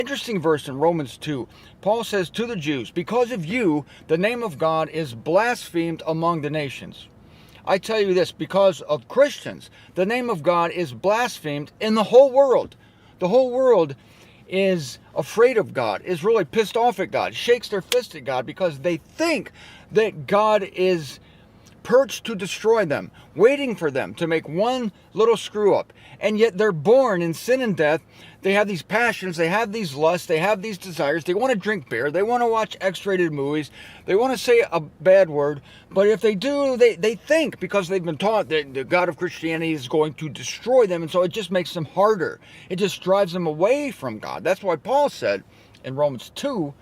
Interesting verse in Romans 2. Paul says to the Jews, because of you, the name of God is blasphemed among the nations. I tell you this, because of Christians, the name of God is blasphemed in the whole world. The whole world is afraid of God, is really pissed off at God, shakes their fist at God because they think that God is perched to destroy them, waiting for them to make one little screw up. And yet they're born in sin and death. They have these passions, they have these lusts, they have these desires. They want to drink beer, they want to watch X-rated movies, they want to say a bad word. But if they do, they think, because they've been taught that the God of Christianity is going to destroy them. And so it just makes them harder. It just drives them away from God. That's why Paul said in Romans 2,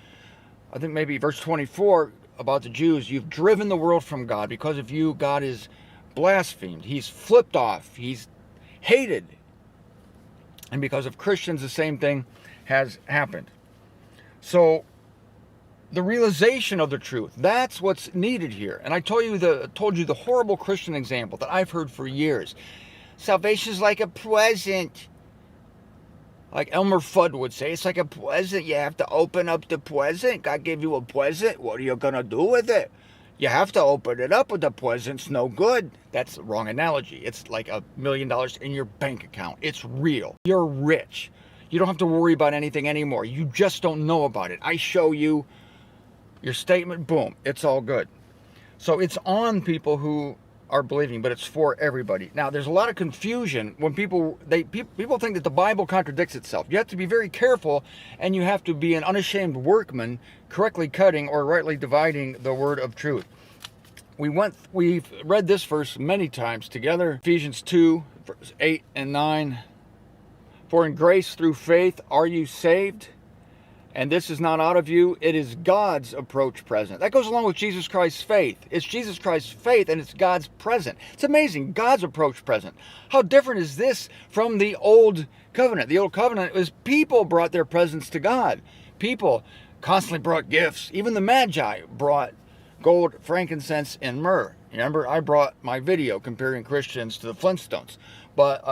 I think maybe verse 24, about the Jews, you've driven the world from God. Because of you, God is blasphemed. He's flipped off. He's hated. And because of Christians, the same thing has happened. So the realization of the truth, that's what's needed here. And I told you the horrible Christian example that I've heard for years. Salvation is like a present. Like Elmer Fudd would say, it's like a present. You have to open up the present. God gave you a present. What are you going to do with it? You have to open it up, with the present's no good. That's the wrong analogy. It's like $1 million in your bank account. It's real. You're rich. You don't have to worry about anything anymore. You just don't know about it. I show you your statement, boom, it's all good. So it's on people who are believing, but it's for everybody. Now, there's a lot of confusion when people think that the Bible contradicts itself. You have to be very careful, and you have to be an unashamed workman, correctly cutting or rightly dividing the word of truth. We've read this verse many times together. Ephesians 2, verse 8 and 9. For in grace through faith are you saved, and this is not out of you, it is God's approach present. That goes along with Jesus Christ's faith. It's Jesus Christ's faith and it's God's present. It's amazing, God's approach present. How different is this from the old covenant? The old covenant was people brought their presents to God. People constantly brought gifts. Even the Magi brought gold, frankincense, and myrrh. Remember, I brought my video comparing Christians to the Flintstones. But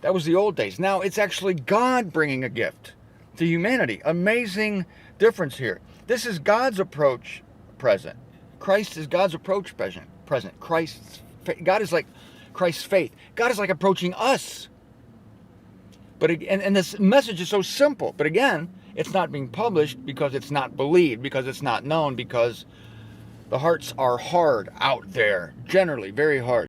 that was the old days. Now it's actually God bringing a gift to humanity. Amazing difference here. This is God's approach present. Christ is God's approach present. God is like Christ's faith. God is like approaching us. But and this message is so simple. But again, it's not being published because it's not believed, because it's not known, because the hearts are hard out there. Generally, very hard.